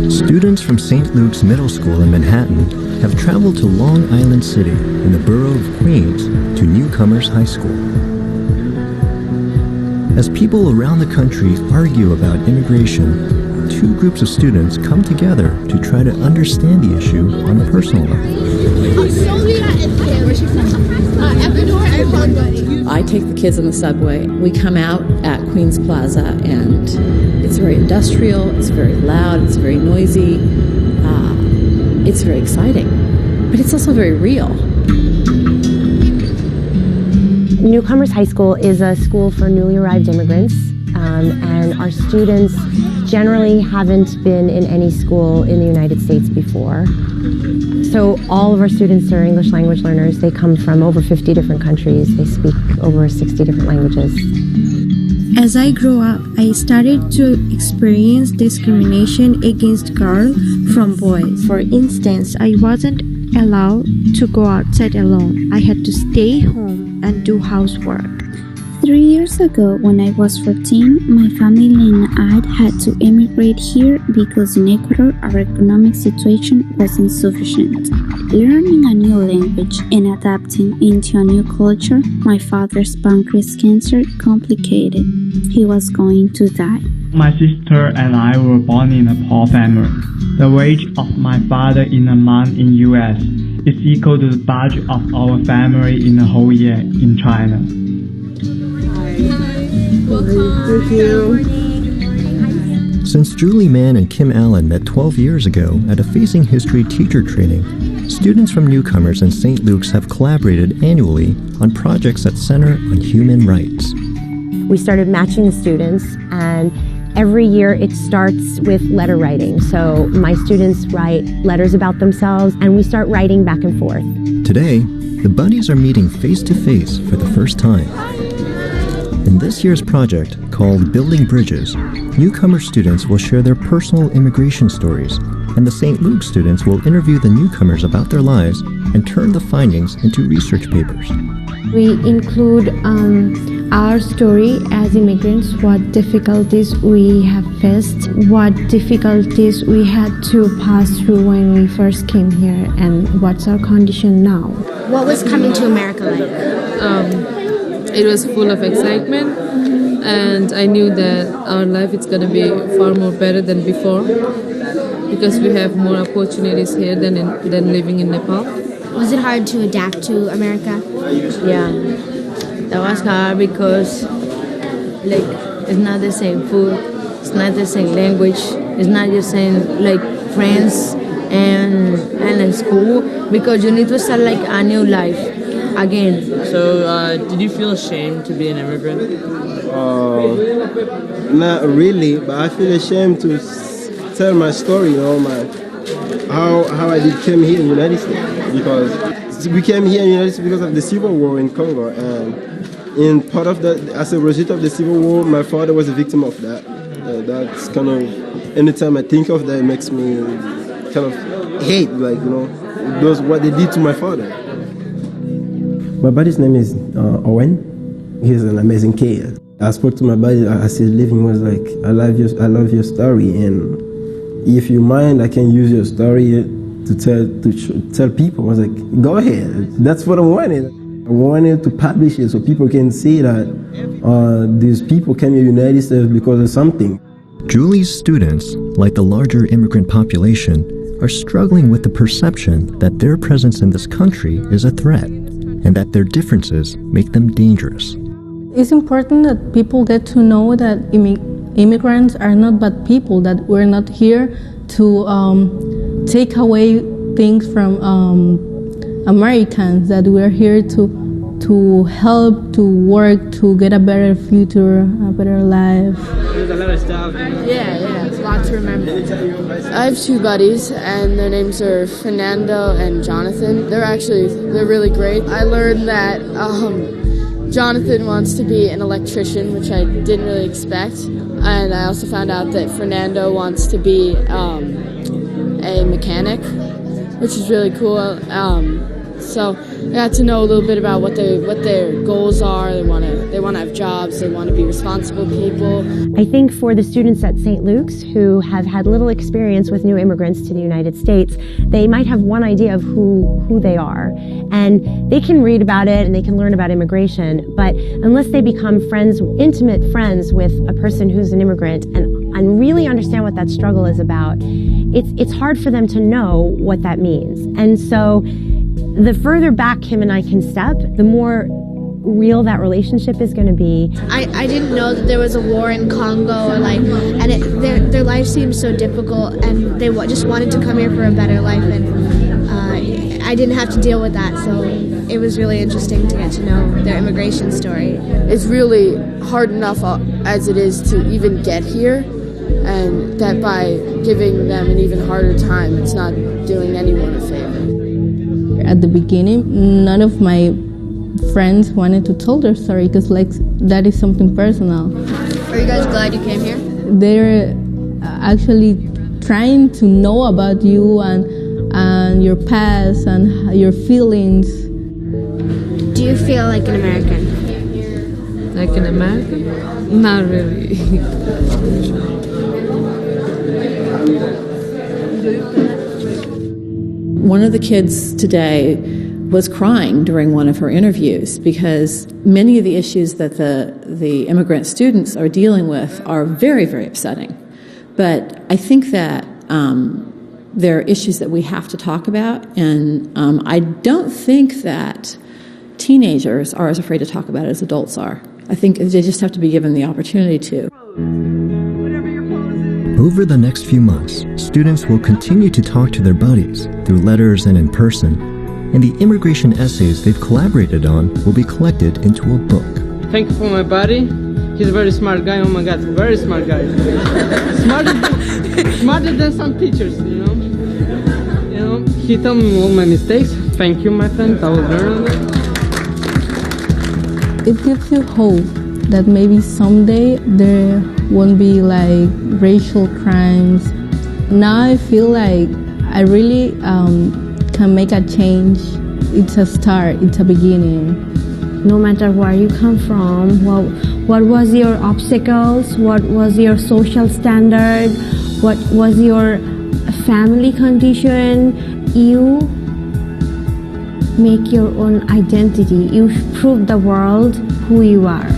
Students from St. Luke's Middle School in Manhattan have traveled to Long Island City in the borough of Queens to Newcomers High School. As people around the country argue about immigration, two groups of students come together to try to understand the issue on a personal level. I take the kids on the subway. We come out at Queens Plaza, and it's very industrial, it's very loud, it's very noisy, it's very exciting, but it's also very real. Newcomers High School is a school for newly arrived immigrants, and our students generally haven't been in any school in the United States before. So all of our students are English language learners. They come from over 50 different countries. They speak over 60 different languages. As I grew up, I started to experience discrimination against girls from boys. For instance, I wasn't allowed to go outside alone. I had to stay home and do housework. 3 years ago, when I was 14, my family and I had to immigrate here because in Ecuador our economic situation wasn't sufficient. Learning a new language and adapting into a new culture, my father's pancreas cancer complicated. He was going to die. My sister and I were born in a poor family. The wage of my father in a month in US is equal to the budget of our family in a whole year in China. Thank you. Since Julie Mann and Kim Allen met 12 years ago at a Facing History teacher training, students from Newcomers and St. Luke's have collaborated annually on projects that center on human rights. We started matching the students, and every year it starts with letter writing. So my students write letters about themselves, and we start writing back and forth. Today, the buddies are meeting face-to-face for the first time. In this year's project, called Building Bridges, newcomer students will share their personal immigration stories, and the St. Luke students will interview the newcomers about their lives and turn the findings into research papers. We include our story as immigrants, what difficulties we have faced, what difficulties we had to pass through when we first came here, and what's our condition now. What was coming to America like? It was full of excitement, and I knew that our life is going to be far more better than before because we have more opportunities here than living in Nepal. Was it hard to adapt to America? Yeah, that was hard because it's not the same food, it's not the same language, it's not the same friends and school, because you need to start a new life again. So, did you feel ashamed to be an immigrant? Not really, but I feel ashamed to tell my story, how I came here in the United States. Because we came here in the United States because of the civil war in Congo, and in part of that, as a result of the civil war, my father was a victim of that. That's kind of, anytime I think of that, it makes me kind of hate, those what they did to my father. My buddy's name is Owen. He's an amazing kid. I spoke to my buddy as he's leaving. Was like, I love your story, and if you mind, I can use your story to tell people. I was like, go ahead. That's what I wanted. I wanted to publish it so people can see that these people came to the United States because of something. Julie's students, like the larger immigrant population, are struggling with the perception that their presence in this country is a threat, and that their differences make them dangerous. It's important that people get to know that immigrants are not bad people, that we're not here to take away things from Americans, that we're here to help, to work, to get a better future, a better life. There's a lot of stuff. Yeah, it's a lot to remember. I have two buddies, and their names are Fernando and Jonathan. They're really great. I learned that Jonathan wants to be an electrician, which I didn't really expect. And I also found out that Fernando wants to be a mechanic, which is really cool. So I got to know a little bit about what their goals are. They want to have jobs. They want to be responsible people. I think for the students at St. Luke's who have had little experience with new immigrants to the United States, they might have one idea of who they are. And they can read about it and they can learn about immigration, but unless they become friends, intimate friends with a person who's an immigrant and really understand what that struggle is about, it's hard for them to know what that means. And so the further back Kim and I can step, the more real that relationship is going to be. I didn't know that there was a war in Congo, and their life seemed so difficult, and they just wanted to come here for a better life, and I didn't have to deal with that, so it was really interesting to get to know their immigration story. It's really hard enough as it is to even get here, and that by giving them an even harder time, it's not doing anyone a favor. At the beginning, none of my friends wanted to tell their story because that is something personal. Are you guys glad you came here? They're actually trying to know about you and your past and your feelings. Do you feel like an American? Like an American? Not really. One of the kids today was crying during one of her interviews because many of the issues that the immigrant students are dealing with are very, very upsetting. But I think that there are issues that we have to talk about, and I don't think that teenagers are as afraid to talk about it as adults are. I think they just have to be given the opportunity to. Over the next few months, students will continue to talk to their buddies through letters and in person, and the immigration essays they've collaborated on will be collected into a book. Thank you for my buddy. He's a very smart guy. Oh my God, very smart guy. Smarter than some teachers, you know. He told me all my mistakes. Thank you, my friend. I will learn on it. It gives you hope that maybe someday there won't be racial crimes. Now I feel like I really can make a change. It's a start, it's a beginning. No matter where you come from, what was your obstacles, what was your social standard, what was your family condition, you make your own identity. You prove the world who you are.